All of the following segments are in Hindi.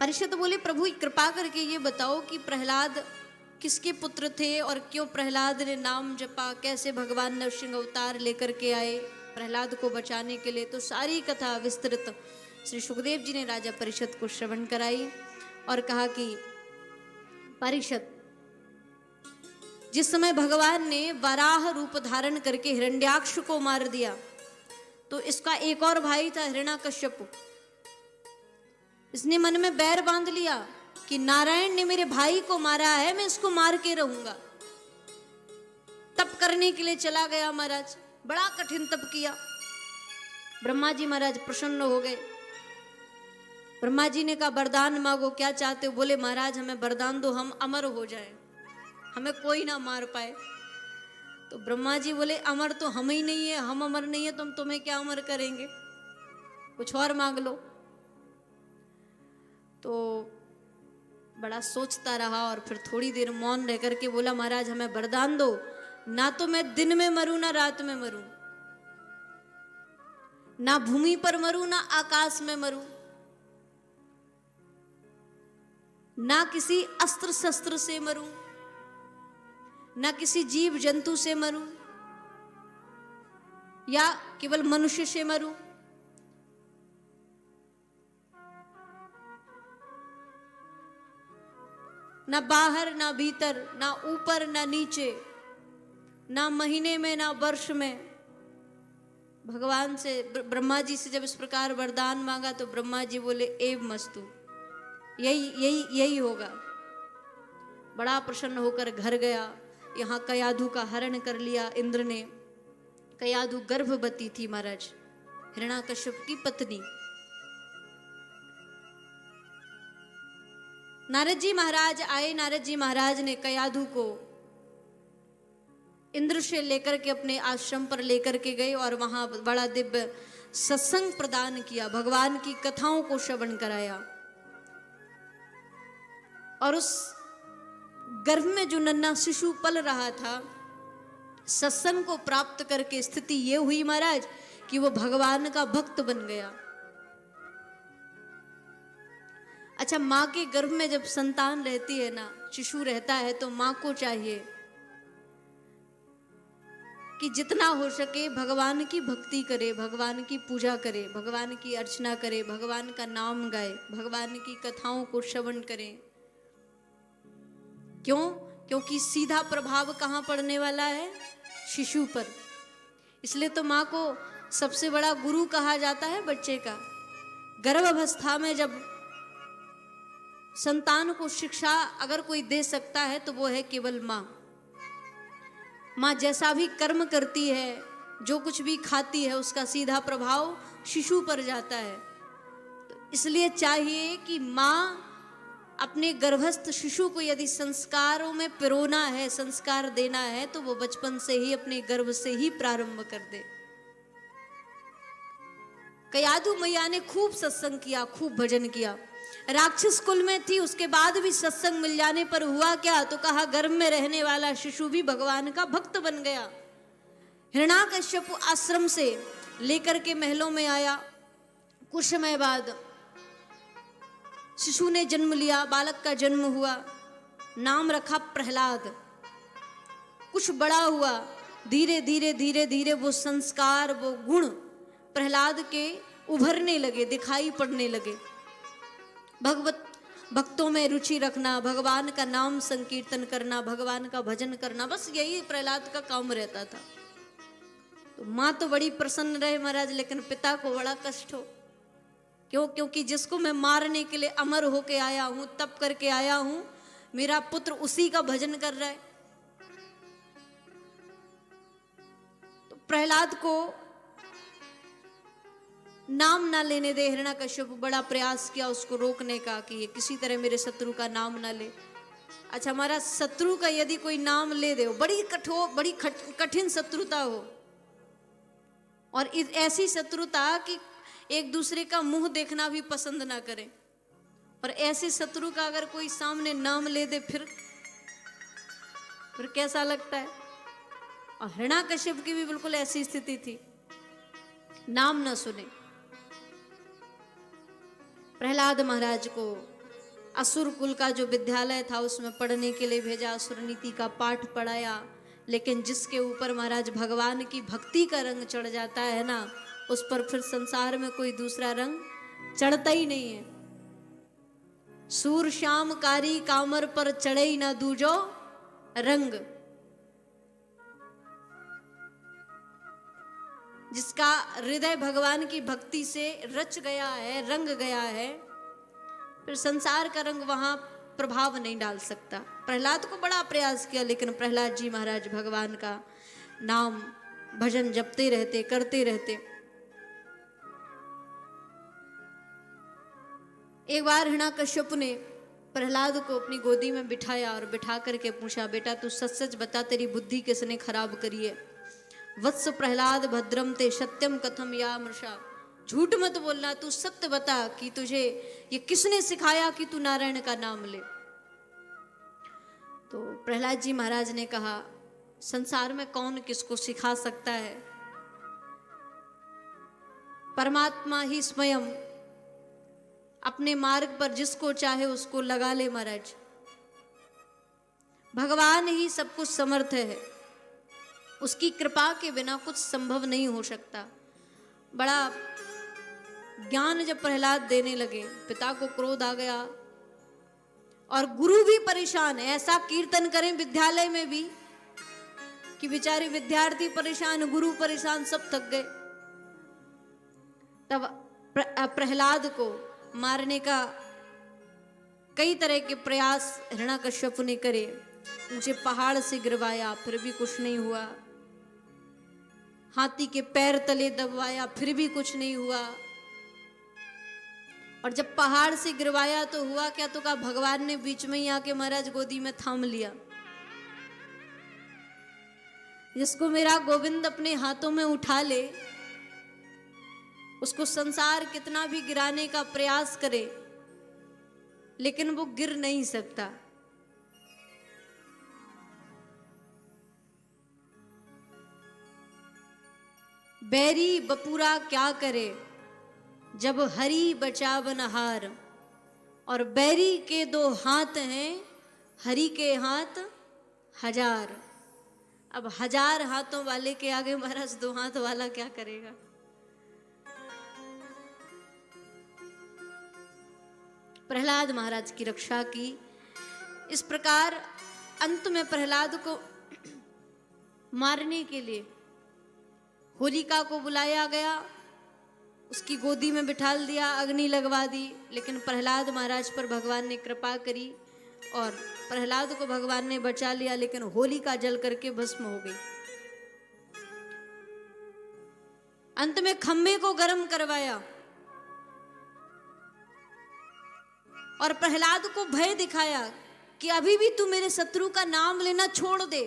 परीक्षित बोले, प्रभु कृपा करके ये बताओ कि प्रहलाद किसके पुत्र थे और क्यों प्रहलाद ने नाम जपा, कैसे भगवान नरसिंह अवतार लेकर के आए प्रहलाद को बचाने के लिए। तो सारी कथा विस्तृत श्री सुखदेव जी ने राजा परीक्षित को श्रवण कराई और कहा कि परीक्षित, जिस समय भगवान ने वराह रूप धारण करके हिरण्याक्ष को मार दिया तो इसका एक और भाई था हिरण्याकश्यप। इसने मन में बैर बांध लिया कि नारायण ने मेरे भाई को मारा है, मैं इसको मार के रहूंगा। तप करने के लिए चला गया महाराज, बड़ा कठिन तप किया। ब्रह्मा जी महाराज प्रसन्न हो गए। ब्रह्मा जी ने कहा वरदान मांगो, क्या चाहते हो? बोले महाराज हमें वरदान दो, हम अमर हो जाए, हमें कोई ना मार पाए। तो ब्रह्मा जी बोले अमर तो हम ही नहीं है, हम अमर नहीं है, तुम तुम्हें क्या अमर करेंगे, कुछ और मांग लो। तो बड़ा सोचता रहा और फिर थोड़ी देर मौन रह करके बोला महाराज हमें वरदान दो, ना तो मैं दिन में मरूं ना रात में मरूं, ना भूमि पर मरूं ना आकाश में मरूं, ना किसी अस्त्र शस्त्र से मरूं, ना किसी जीव जंतु से मरूं, या केवल मनुष्य से मरूं। ना बाहर ना भीतर, ना ऊपर ना नीचे, ना महीने में ना वर्ष में। भगवान से ब्रह्मा जी से जब इस प्रकार वरदान मांगा तो ब्रह्मा जी बोले एव मस्तु, यही यही यही होगा। बड़ा प्रसन्न होकर घर गया। यहाँ कयाधु का हरण कर लिया इंद्र ने। कयाधु गर्भवती थी महाराज, हिरण्याकश्यप की पत्नी। नारद जी महाराज आए। नारद जी महाराज ने कयाधु को इंद्र से लेकर के अपने आश्रम पर लेकर के गए और वहां बड़ा दिव्य सत्संग प्रदान किया, भगवान की कथाओं को श्रवण कराया। और उस गर्भ में जो नन्हा शिशु पल रहा था, सत्संग को प्राप्त करके स्थिति ये हुई महाराज कि वो भगवान का भक्त बन गया। अच्छा, माँ के गर्भ में जब संतान रहती है ना, शिशु रहता है, तो माँ को चाहिए कि जितना हो सके भगवान की भक्ति करे, भगवान की पूजा करे, भगवान की अर्चना करे, भगवान का नाम गाए, भगवान की कथाओं को श्रवण करे। क्यों? क्योंकि सीधा प्रभाव कहाँ पड़ने वाला है? शिशु पर। इसलिए तो माँ को सबसे बड़ा गुरु कहा जाता है बच्चे का। गर्भावस्था में जब संतान को शिक्षा अगर कोई दे सकता है तो वो है केवल माँ। माँ जैसा भी कर्म करती है, जो कुछ भी खाती है, उसका सीधा प्रभाव शिशु पर जाता है। तो इसलिए चाहिए कि माँ अपने गर्भस्थ शिशु को यदि संस्कारों में पिरोना है, संस्कार देना है, तो वो बचपन से ही अपने गर्भ से ही प्रारंभ कर दे। कयाधु मैया ने खूब सत्संग किया, खूब भजन किया। राक्षस कुल में थी, उसके बाद भी सत्संग मिल जाने पर हुआ क्या? तो कहा गर्भ में रहने वाला शिशु भी भगवान का भक्त बन गया। हिरण्याकश्यप आश्रम से लेकर के महलों में आया। कुछ समय बाद शिशु ने जन्म लिया, बालक का जन्म हुआ, नाम रखा प्रहलाद। कुछ बड़ा हुआ, धीरे धीरे धीरे धीरे वो संस्कार, वो गुण प्रहलाद के उभरने लगे, दिखाई पड़ने लगे। भक्तों में रुचि रखना, भगवान का नाम संकीर्तन करना, भगवान का भजन करना, बस यही प्रहलाद का काम रहता था। तो माँ तो बड़ी प्रसन्न रहे महाराज, लेकिन पिता को बड़ा कष्ट हो। क्यों? क्योंकि जिसको मैं मारने के लिए अमर होके आया हूं, तप करके आया हूं, मेरा पुत्र उसी का भजन कर रहा है। तो प्रहलाद को नाम ना लेने दे हिरण्याकश्यप। बड़ा प्रयास किया उसको रोकने का कि ये किसी तरह मेरे शत्रु का नाम ना ले। अच्छा, हमारा शत्रु का यदि कोई नाम ले दे, बड़ी कठोर, बड़ी कठिन शत्रुता हो, और ऐसी शत्रुता कि एक दूसरे का मुंह देखना भी पसंद ना करें, और ऐसे शत्रु का अगर कोई सामने नाम ले दे फिर कैसा लगता है। और हिरण्याकश्यप की भी बिल्कुल ऐसी स्थिति थी, नाम न सुने। प्रहलाद महाराज को असुर कुल का जो विद्यालय था उसमें पढ़ने के लिए भेजा, असुर नीति का पाठ पढ़ाया। लेकिन जिसके ऊपर महाराज भगवान की भक्ति का रंग चढ़ जाता है ना, उस पर फिर संसार में कोई दूसरा रंग चढ़ता ही नहीं है। सूर श्याम कारी कामर पर चढ़े ही ना दूजो रंग। जिसका हृदय भगवान की भक्ति से रच गया है, रंग गया है, फिर संसार का रंग वहां प्रभाव नहीं डाल सकता। प्रहलाद को बड़ा प्रयास किया, लेकिन प्रहलाद जी महाराज भगवान का नाम भजन जपते रहते, करते रहते। एक बार हिरण्याकश्यप ने प्रहलाद को अपनी गोदी में बिठाया और बिठा करके पूछा, बेटा तू सच सच बता, तेरी बुद्धि किसने खराब करी है? वत्स प्रहलाद भद्रम ते सत्यम कथम या मृषा। झूठ मत बोलना, तू सत्य बता कि तुझे ये किसने सिखाया कि तू नारायण का नाम ले। तो प्रहलाद जी महाराज ने कहा, संसार में कौन किसको सिखा सकता है? परमात्मा ही स्वयं अपने मार्ग पर जिसको चाहे उसको लगा ले महाराज। भगवान ही सब कुछ समर्थ है, उसकी कृपा के बिना कुछ संभव नहीं हो सकता। बड़ा ज्ञान जब प्रहलाद देने लगे, पिता को क्रोध आ गया और गुरु भी परेशान है। ऐसा कीर्तन करें विद्यालय में भी कि बेचारे विद्यार्थी परेशान, गुरु परेशान, सब थक गए। तब प्रहलाद को मारने का कई तरह के प्रयास हिरण्याकश्यप ने करे। ऊंचे पहाड़ से गिरवाया, फिर भी कुछ नहीं हुआ। हाथी के पैर तले दबवाया, फिर भी कुछ नहीं हुआ। और जब पहाड़ से गिरवाया तो हुआ क्या? तो कहा भगवान ने बीच में ही आके महाराज गोदी में थाम लिया। जिसको मेरा गोविंद अपने हाथों में उठा ले, उसको संसार कितना भी गिराने का प्रयास करे, लेकिन वो गिर नहीं सकता। बैरी बपूरा क्या करे जब हरि बचावनहार। और बैरी के 2 हाथ हैं, हरि के हाथ 1000। अब 1000 हाथों वाले के आगे महाराज 2 हाथ वाला क्या करेगा? प्रहलाद महाराज की रक्षा की। इस प्रकार अंत में प्रहलाद को मारने के लिए होलिका को बुलाया गया, उसकी गोदी में बिठाल दिया, अग्नि लगवा दी। लेकिन प्रहलाद महाराज पर भगवान ने कृपा करी और प्रहलाद को भगवान ने बचा लिया, लेकिन होलिका जल करके भस्म हो गई। अंत में खंबे को गर्म करवाया और प्रहलाद को भय दिखाया कि अभी भी तू मेरे शत्रु का नाम लेना छोड़ दे।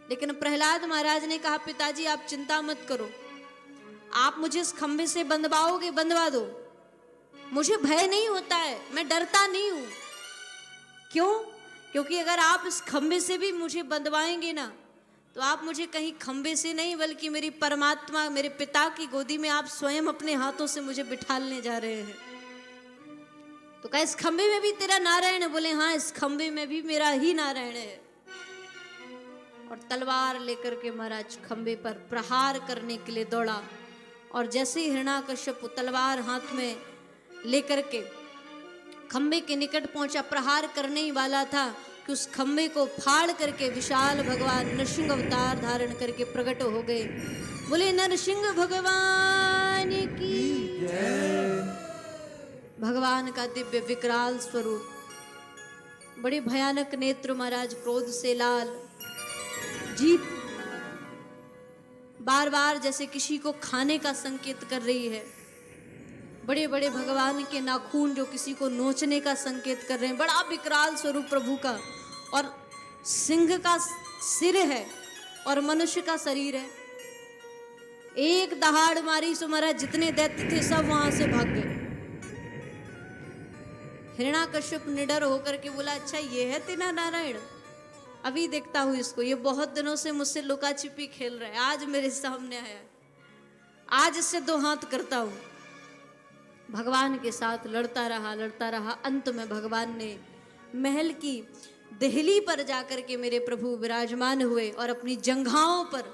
लेकिन प्रहलाद महाराज ने कहा, पिताजी आप चिंता मत करो, आप मुझे इस खंबे से बंधवाओगे, बंधवा दो, मुझे भय नहीं होता है, मैं डरता नहीं हूं। क्यों? क्योंकि अगर आप इस खंबे से भी मुझे बंधवाएंगे ना, तो आप मुझे कहीं खंबे से नहीं बल्कि मेरी परमात्मा, मेरे पिता की गोदी में आप स्वयं अपने हाथों से मुझे बिठालने जा रहे हैं। तो कहा इस खंबे में भी तेरा नारायण है? बोले हाँ, इस खंबे में भी मेरा ही नारायण है। और तलवार लेकर के महाराज खंबे पर प्रहार करने के लिए दौड़ा। और जैसे ही हिरण्याकश्यप तलवार हाथ में लेकर के खंबे के निकट पहुंचा, प्रहार करने ही वाला था कि उस खंबे को फाड़ करके विशाल भगवान नरसिंह अवतार धारण करके प्रकट हो गए। बोले नरसिंह भगवान की जय। भगवान का दिव्य विकराल स्वरूप, बड़े भयानक नेत्र महाराज, क्रोध से लाल, जीभ बार बार जैसे किसी को खाने का संकेत कर रही है। बड़े बड़े भगवान के नाखून जो किसी को नोचने का संकेत कर रहे हैं। बड़ा विकराल स्वरूप प्रभु का। और सिंह का सिर है और मनुष्य का शरीर है। एक दहाड़ मारी सो महाराज जितने दैत्य थे सब वहां से भाग गए। हिरण्याकश्यप निडर होकर के बोला, अच्छा ये है तेरा नारायण? अभी देखता हूं इसको, ये बहुत दिनों से मुझसे लुका छिपी खेल रहा है, आज मेरे सामने आया, आज इससे 2 हाथ करता हूं। भगवान के साथ लड़ता रहा। अंत में भगवान ने महल की देहली पर जाकर के मेरे प्रभु विराजमान हुए और अपनी जंघाओं पर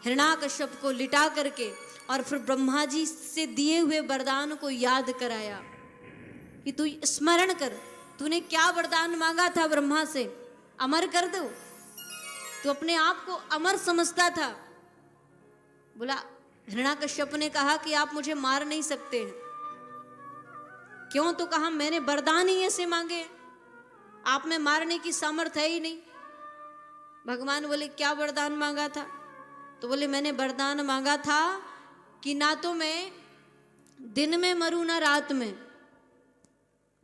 हिरण्याकश्यप को लिटा करके और फिर ब्रह्मा जी से दिए हुए वरदान को याद कराया कि तू स्मरण कर, तूने क्या वरदान मांगा था ब्रह्मा से, अमर कर दो। तू अपने आप को अमर समझता था। बोला, हिरण्याकश्यप ने कहा कि आप मुझे मार नहीं सकते हैं। क्यों? तो कहा मैंने वरदान ही ऐसे मांगे, आप में मारने की सामर्थ्य है ही नहीं। भगवान बोले, क्या वरदान मांगा था? तो बोले, मैंने वरदान मांगा था कि ना तो मैं दिन में मरूं ना रात में।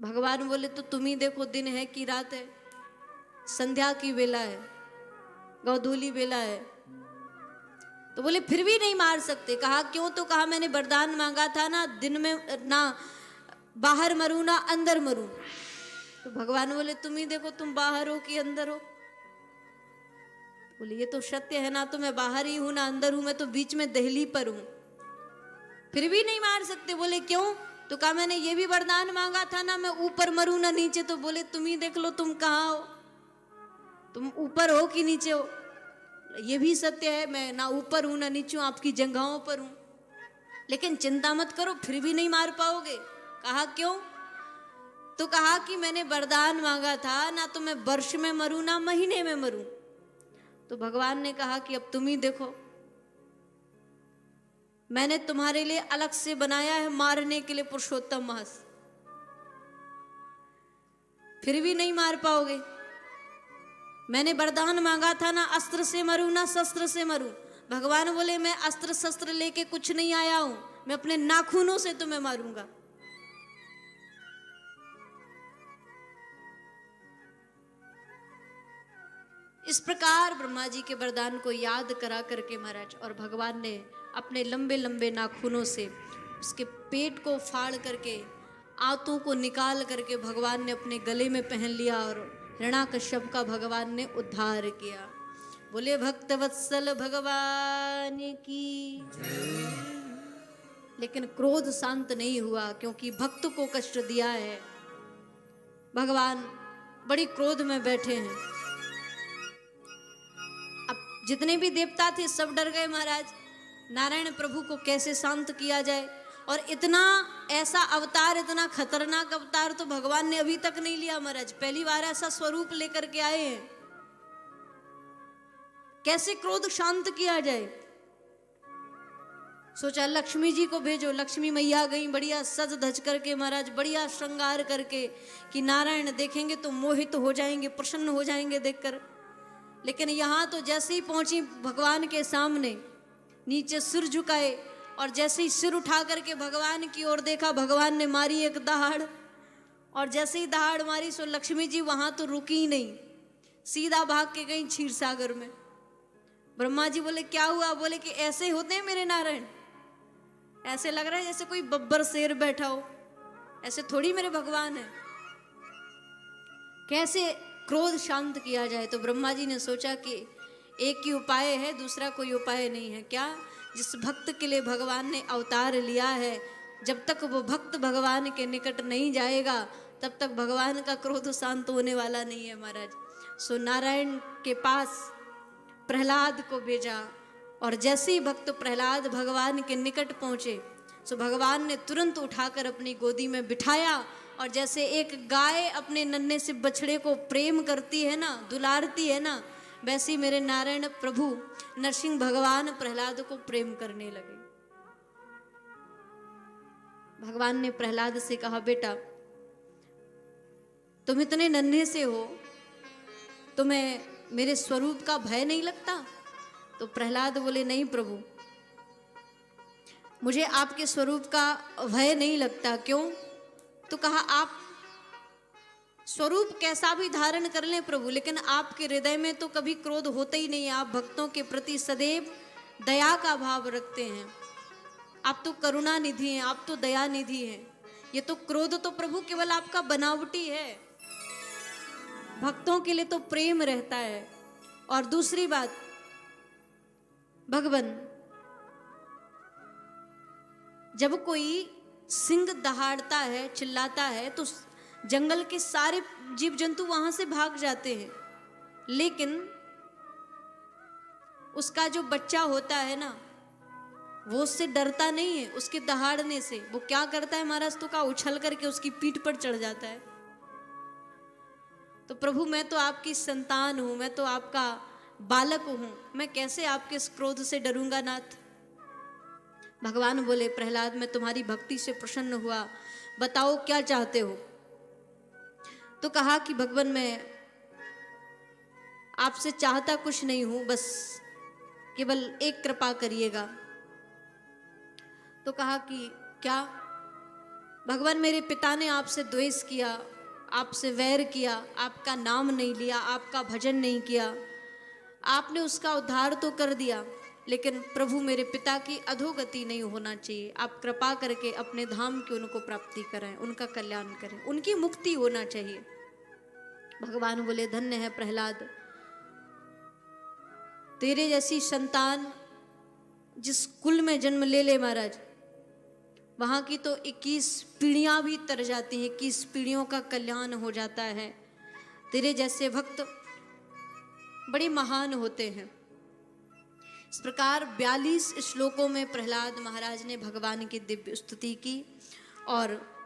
भगवान बोले, तो तुम ही देखो दिन है कि रात है, संध्या की वेला है, गौधूली वेला है। तो बोले फिर भी नहीं मार सकते। कहा क्यों? तो कहा मैंने वरदान मांगा था ना दिन में ना बाहर मरूं ना अंदर मरूं। तो भगवान बोले, तुम ही देखो तुम बाहर हो कि अंदर हो। बोले ये तो सत्य है ना, तो मैं बाहर ही हूं ना अंदर हूं, मैं तो बीच में देहली पर हूं, फिर भी नहीं मार सकते। बोले क्यों? तो कहा मैंने ये भी वरदान मांगा था ना मैं ऊपर मरूं ना नीचे। तो बोले तुम ही देख लो तुम कहाँ हो, तुम ऊपर हो कि नीचे हो। ये भी सत्य है, मैं ना ऊपर हूं ना नीचे हूं, आपकी जंघाओं पर हूं, लेकिन चिंता मत करो फिर भी नहीं मार पाओगे। कहा क्यों? तो कहा कि मैंने वरदान मांगा था ना तो मैं वर्ष में मरूं ना महीने में मरूं। तो भगवान ने कहा कि अब तुम ही देखो, मैंने तुम्हारे लिए अलग से बनाया है मारने के लिए पुरुषोत्तम मास, फिर भी नहीं मार पाओगे। मैंने वरदान मांगा था ना अस्त्र से मरूं ना शस्त्र से मरूं। भगवान बोले मैं अस्त्र शस्त्र लेके कुछ नहीं आया हूं, मैं अपने नाखूनों से तुम्हें मारूंगा। इस प्रकार ब्रह्मा जी के वरदान को याद करा करके महाराज और भगवान ने अपने लंबे लंबे नाखूनों से उसके पेट को फाड़ करके आंतों को निकाल करके भगवान ने अपने गले में पहन लिया और हिरण्याकश्यप का भगवान ने उद्धार किया। बोले भक्त वत्सल भगवान की। लेकिन क्रोध शांत नहीं हुआ, क्योंकि भक्त को कष्ट दिया है। भगवान बड़ी क्रोध में बैठे हैं। अब जितने भी देवता थे सब डर गए महाराज, नारायण प्रभु को कैसे शांत किया जाए। और इतना ऐसा अवतार, इतना खतरनाक अवतार तो भगवान ने अभी तक नहीं लिया महाराज, पहली बार ऐसा स्वरूप लेकर के आए हैं। कैसे क्रोध शांत किया जाए। सोचा लक्ष्मी जी को भेजो। लक्ष्मी मैया गई बढ़िया सज धज करके महाराज, बढ़िया श्रृंगार करके कि नारायण देखेंगे तो मोहित हो जाएंगे, प्रसन्न हो जाएंगे देखकर। लेकिन यहां तो जैसे ही पहुंची भगवान के सामने, नीचे सिर झुकाए और जैसे ही सिर उठा करके भगवान की ओर देखा, भगवान ने मारी एक दहाड़। और जैसे ही दहाड़ मारी सो लक्ष्मी जी वहां तो रुकी ही नहीं, सीधा भाग के गई क्षीर सागर में। ब्रह्मा जी बोले क्या हुआ? बोले कि ऐसे होते हैं मेरे नारायण, ऐसे लग रहा है जैसे कोई बब्बर शेर बैठा हो, ऐसे थोड़ी मेरे भगवान है। कैसे क्रोध शांत किया जाए? तो ब्रह्मा जी ने सोचा कि एक ही उपाय है, दूसरा कोई उपाय नहीं है। क्या? जिस भक्त के लिए भगवान ने अवतार लिया है, जब तक वो भक्त भगवान के निकट नहीं जाएगा तब तक भगवान का क्रोध शांत होने वाला नहीं है महाराज। सो नारायण के पास प्रहलाद को भेजा और जैसे ही भक्त प्रहलाद भगवान के निकट पहुंचे सो भगवान ने तुरंत उठाकर अपनी गोदी में बिठाया। और जैसे एक गाय अपने नन्हे से बछड़े को प्रेम करती है ना, दुलारती है ना, वैसे ही मेरे नारायण प्रभु नरसिंह भगवान प्रहलाद को प्रेम करने लगे। भगवान ने प्रहलाद से कहा बेटा तुम इतने नन्हे से हो, तुम्हें मेरे स्वरूप का भय नहीं लगता? तो प्रहलाद बोले नहीं प्रभु, मुझे आपके स्वरूप का भय नहीं लगता। क्यों? तो कहा आप स्वरूप कैसा भी धारण कर लें प्रभु, लेकिन आपके हृदय में तो कभी क्रोध होता ही नहीं है। आप भक्तों के प्रति सदैव दया का भाव रखते हैं। आप तो करुणा निधि हैं, आप तो दया निधि हैं। ये तो क्रोध तो प्रभु केवल आपका बनावटी है, भक्तों के लिए तो प्रेम रहता है। और दूसरी बात, भगवान जब कोई सिंह दहाड़ता है, चिल्लाता है, तो जंगल के सारे जीव जंतु वहां से भाग जाते हैं। लेकिन उसका जो बच्चा होता है ना, वो उससे डरता नहीं है, उसके दहाड़ने से। वो क्या करता है महाराज, तो का उछल करके उसकी पीठ पर चढ़ जाता है। तो प्रभु, मैं तो आपकी संतान हूं, मैं तो आपका बालक हूं, मैं कैसे आपके इस क्रोध से डरूंगा नाथ। भगवान बोले, प्रहलाद, मैं तुम्हारी भक्ति से प्रसन्न हुआ, बताओ क्या चाहते हो। तो कहा कि भगवान, मैं आपसे चाहता कुछ नहीं हूं, बस केवल एक कृपा करिएगा। तो कहा कि क्या। भगवान, मेरे पिता ने आपसे द्वेष किया, आपसे वैर किया, आपका नाम नहीं लिया, आपका भजन नहीं किया, आपने उसका उद्धार तो कर दिया, लेकिन प्रभु मेरे पिता की अधोगति नहीं होना चाहिए। आप कृपा करके अपने धाम की उनको प्राप्ति कराएं, उनका कल्याण करें, उनकी मुक्ति होना चाहिए। भगवान बोले, धन्य है प्रहलाद, तेरे जैसी संतान जिस कुल में जन्म ले ले महाराज, वहां की तो 21 पीढ़ियां भी तर जाती हैं, 21 पीढ़ियों का कल्याण हो जाता है। तेरे जैसे भक्त बड़े महान होते हैं। इस प्रकार 42 श्लोकों में प्रहलाद महाराज ने भगवान की दिव्य स्तुति की और